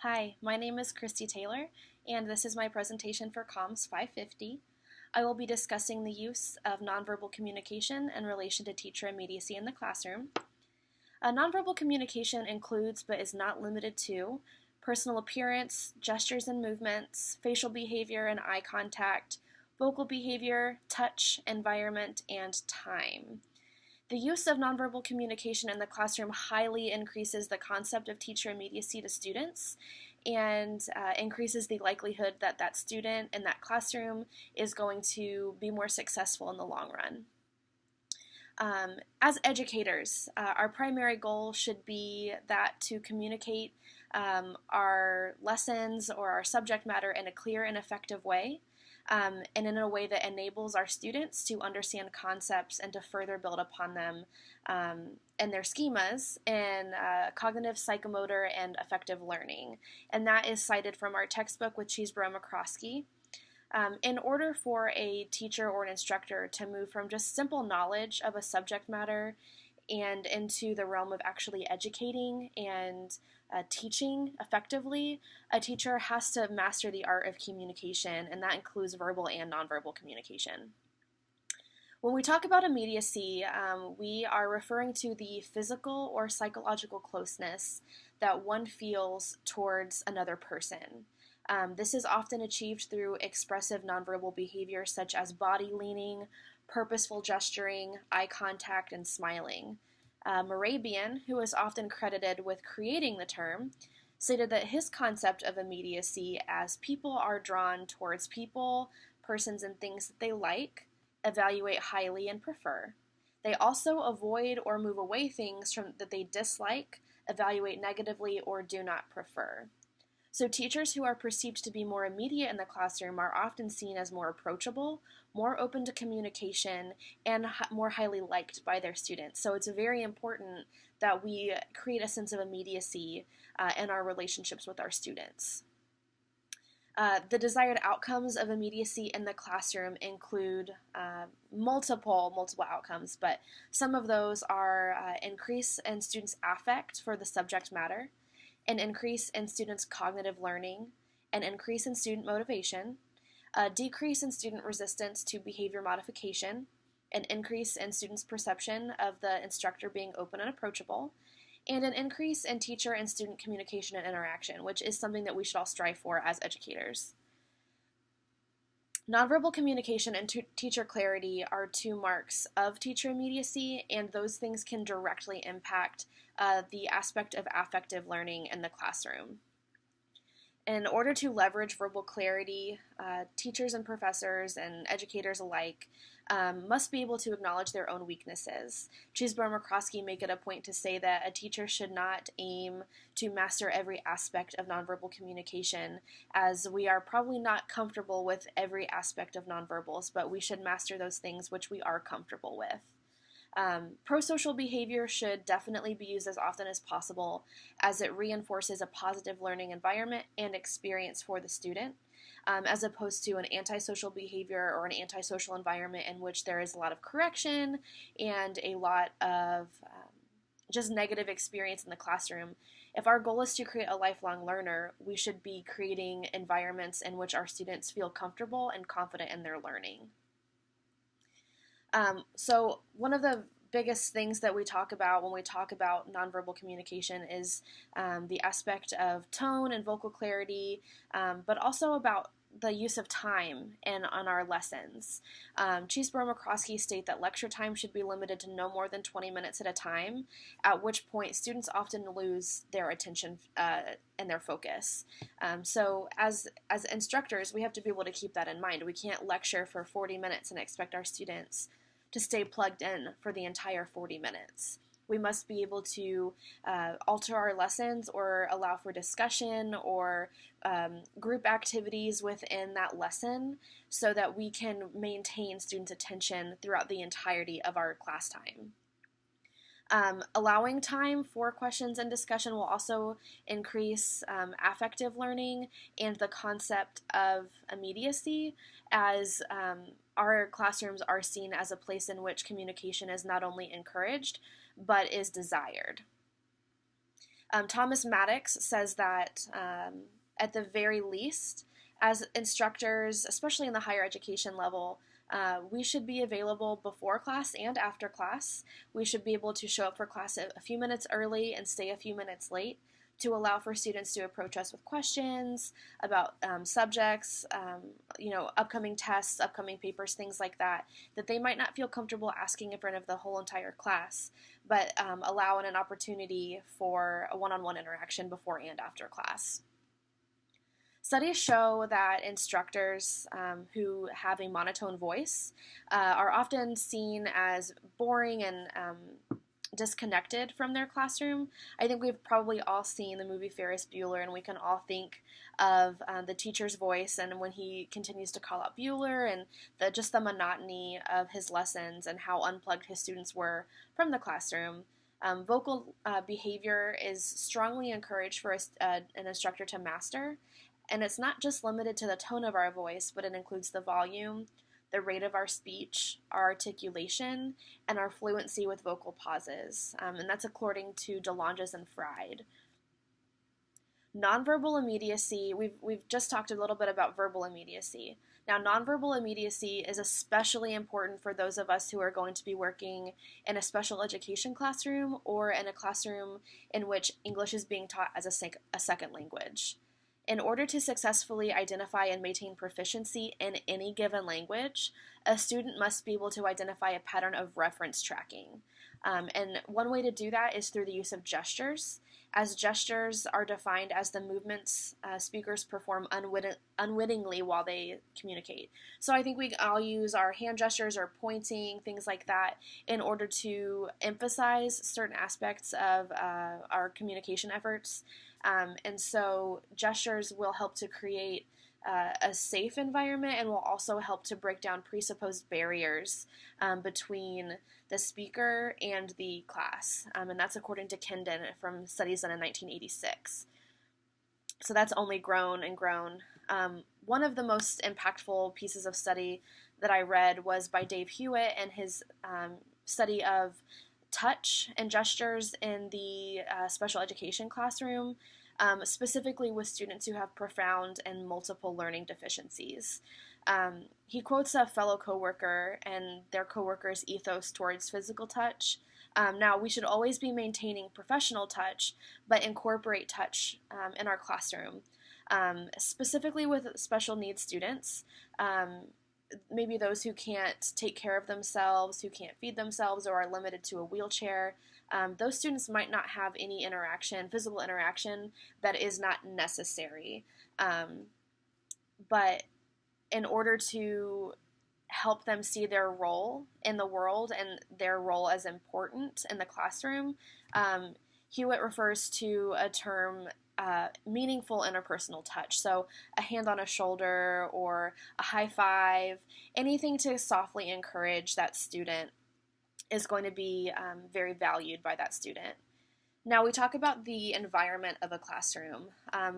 Hi, my name is Christy Taylor, and this is my presentation for COMS 550. I will be discussing the use of nonverbal communication in relation to teacher immediacy in the classroom. Nonverbal communication includes, but is not limited to, personal appearance, gestures and movements, facial behavior and eye contact, vocal behavior, touch, environment, and time. The use of nonverbal communication in the classroom highly increases the concept of teacher immediacy to students and increases the likelihood that that student in that classroom is going to be more successful in the long run. As educators, our primary goal should be that to communicate our lessons or our subject matter in a clear and effective way. And in a way that enables our students to understand concepts and to further build upon them and their schemas in cognitive, psychomotor, and affective learning. And that is cited from our textbook with Cheeseborough-McCroskey. In order for a teacher or an instructor to move from just simple knowledge of a subject matter and into the realm of actually educating and teaching effectively, a teacher has to master the art of communication, and that includes verbal and nonverbal communication. When we talk about immediacy, we are referring to the physical or psychological closeness that one feels towards another person. This is often achieved through expressive nonverbal behavior such as body leaning, purposeful gesturing, eye contact, and smiling. Morabian, who is often credited with creating the term, stated that his concept of immediacy as people are drawn towards people, persons, and things that they like, evaluate highly, and prefer. They also avoid or move away things that they dislike, evaluate negatively, or do not prefer. So teachers who are perceived to be more immediate in the classroom are often seen as more approachable, more open to communication, and more highly liked by their students. So it's very important that we create a sense of immediacy in our relationships with our students. The desired outcomes of immediacy in the classroom include multiple outcomes, but some of those are increase in students' affect for the subject matter, an increase in students' cognitive learning, an increase in student motivation, a decrease in student resistance to behavior modification, an increase in students' perception of the instructor being open and approachable, and an increase in teacher and student communication and interaction, which is something that we should all strive for as educators. Nonverbal communication and teacher clarity are two marks of teacher immediacy, and those things can directly impact the aspect of affective learning in the classroom. In order to leverage verbal clarity, teachers and professors and educators alike must be able to acknowledge their own weaknesses. Cheeseborough-McCroskey make it a point to say that a teacher should not aim to master every aspect of nonverbal communication, as we are probably not comfortable with every aspect of nonverbals, but we should master those things which we are comfortable with. Pro-social behavior should definitely be used as often as possible, as it reinforces a positive learning environment and experience for the student, as opposed to an antisocial behavior or an antisocial environment in which there is a lot of correction and a lot of just negative experience in the classroom. If our goal is to create a lifelong learner, we should be creating environments in which our students feel comfortable and confident in their learning. So one of the biggest things that we talk about when we talk about nonverbal communication is the aspect of tone and vocal clarity, but also about the use of time on our lessons. Cheeseborough-McCroskey state that lecture time should be limited to no more than 20 minutes at a time, at which point students often lose their attention and their focus. So as instructors, we have to be able to keep that in mind. We can't lecture for 40 minutes and expect our students to stay plugged in for the entire 40 minutes. We must be able to alter our lessons or allow for discussion or group activities within that lesson so that we can maintain students' attention throughout the entirety of our class time. Allowing time for questions and discussion will also increase affective learning and the concept of immediacy, as our classrooms are seen as a place in which communication is not only encouraged, but is desired. Thomas Maddox says that at the very least, as instructors, especially in the higher education level, we should be available before class and after class. We should be able to show up for class a few minutes early and stay a few minutes late to allow for students to approach us with questions about subjects, upcoming tests, upcoming papers, things like that, that they might not feel comfortable asking in front of the whole entire class, but allowing an opportunity for a one-on-one interaction before and after class. Studies show that instructors who have a monotone voice are often seen as boring and disconnected from their classroom. I think we've probably all seen the movie Ferris Bueller, and we can all think of the teacher's voice and when he continues to call out Bueller and just the monotony of his lessons and how unplugged his students were from the classroom. Vocal behavior is strongly encouraged for an instructor to master, and it's not just limited to the tone of our voice, but it includes the volume, the rate of our speech, our articulation, and our fluency with vocal pauses. And that's according to DeLonges and Fried. Nonverbal immediacy, we've just talked a little bit about verbal immediacy. Now, nonverbal immediacy is especially important for those of us who are going to be working in a special education classroom or in a classroom in which English is being taught as a second language. In order to successfully identify and maintain proficiency in any given language, a student must be able to identify a pattern of reference tracking. And one way to do that is through the use of gestures, as gestures are defined as the movements speakers perform unwittingly while they communicate. So I think we all use our hand gestures or pointing, things like that, in order to emphasize certain aspects of our communication efforts. And so gestures will help to create a safe environment and will also help to break down presupposed barriers between the speaker and the class. And that's according to Kendon from studies done in 1986. So that's only grown and grown. One of the most impactful pieces of study that I read was by Dave Hewitt and his study of touch and gestures in the special education classroom, specifically with students who have profound and multiple learning deficiencies. He quotes a fellow coworker and their coworker's ethos towards physical touch. Now, we should always be maintaining professional touch, but incorporate touch in our classroom. Specifically with special needs students, maybe those who can't take care of themselves, who can't feed themselves, or are limited to a wheelchair. Those students might not have any interaction, physical interaction, that is not necessary. But in order to help them see their role in the world and their role as important in the classroom, Hewitt refers to a term meaningful interpersonal touch. So a hand on a shoulder or a high five, anything to softly encourage that student is going to be very valued by that student. Now we talk about the environment of a classroom.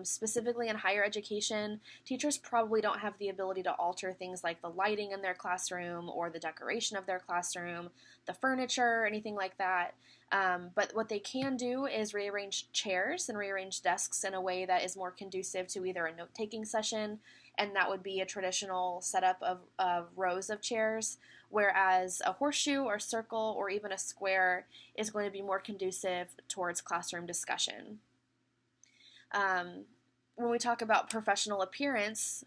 Specifically in higher education, teachers probably don't have the ability to alter things like the lighting in their classroom or the decoration of their classroom, the furniture, anything like that. But what they can do is rearrange chairs and rearrange desks in a way that is more conducive to either a note-taking session, and that would be a traditional setup of rows of chairs, whereas a horseshoe or circle or even a square is going to be more conducive towards classroom discussion. When we talk about professional appearance,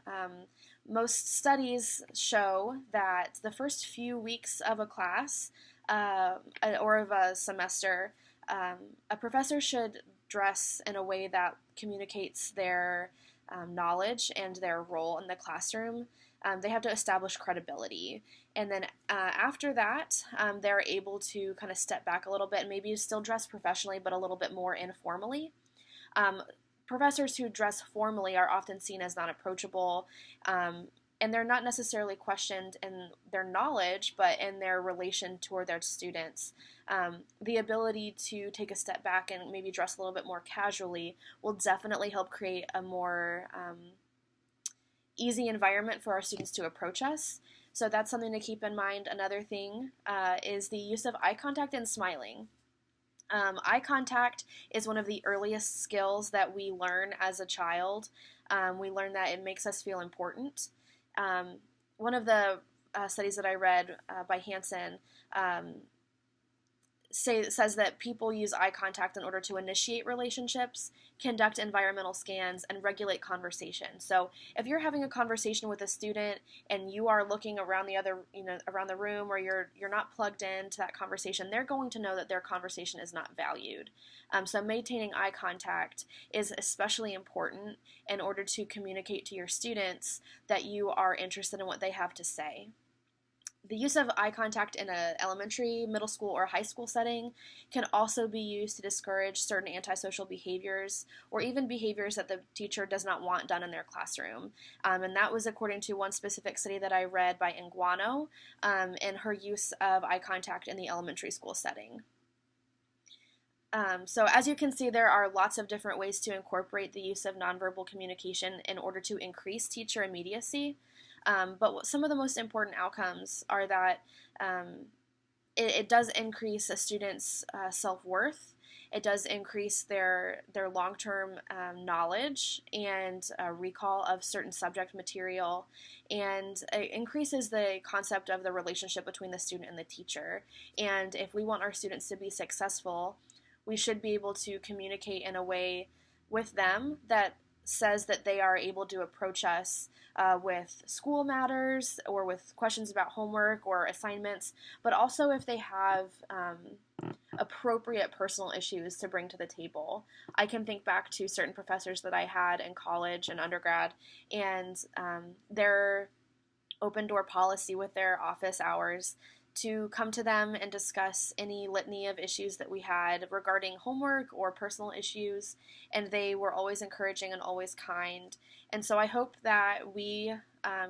most studies show that the first few weeks of a class or of a semester, a professor should dress in a way that communicates their knowledge and their role in the classroom. They have to establish credibility. And then after that, they're able to kind of step back a little bit and maybe still dress professionally, but a little bit more informally. Professors who dress formally are often seen as not approachable, and they're not necessarily questioned in their knowledge, but in their relation toward their students. The ability to take a step back and maybe dress a little bit more casually will definitely help create a more easy environment for our students to approach us. So that's something to keep in mind. Another thing is the use of eye contact and smiling. Eye contact is one of the earliest skills that we learn as a child. We learn that it makes us feel important. One of the studies that I read by Hansen says that people use eye contact in order to initiate relationships, conduct environmental scans, and regulate conversation. So if you're having a conversation with a student and you are looking around around the room, or you're not plugged into that conversation, they're going to know that their conversation is not valued. So maintaining eye contact is especially important in order to communicate to your students that you are interested in what they have to say. The use of eye contact in an elementary, middle school, or high school setting can also be used to discourage certain antisocial behaviors, or even behaviors that the teacher does not want done in their classroom. And that was according to one specific study that I read by Nguano, and her use of eye contact in the elementary school setting. So as you can see, there are lots of different ways to incorporate the use of nonverbal communication in order to increase teacher immediacy. But some of the most important outcomes are that it does increase a student's self-worth. It does increase their long-term knowledge and recall of certain subject material, and it increases the concept of the relationship between the student and the teacher. And if we want our students to be successful, we should be able to communicate in a way with them that says that they are able to approach us with school matters or with questions about homework or assignments, but also if they have appropriate personal issues to bring to the table. I can think back to certain professors that I had in college and undergrad, and their open door policy with their office hours to come to them and discuss any litany of issues that we had regarding homework or personal issues, and they were always encouraging and always kind. And so I hope that we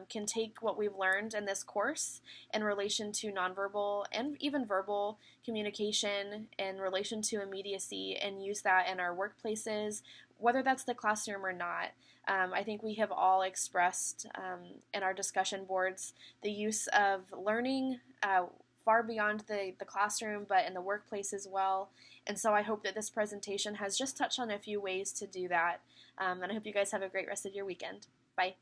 can take what we've learned in this course in relation to nonverbal and even verbal communication in relation to immediacy and use that in our workplaces, whether that's the classroom or not. I think we have all expressed in our discussion boards the use of learning far beyond the classroom, but in the workplace as well. And so I hope that this presentation has just touched on a few ways to do that. And I hope you guys have a great rest of your weekend. Bye.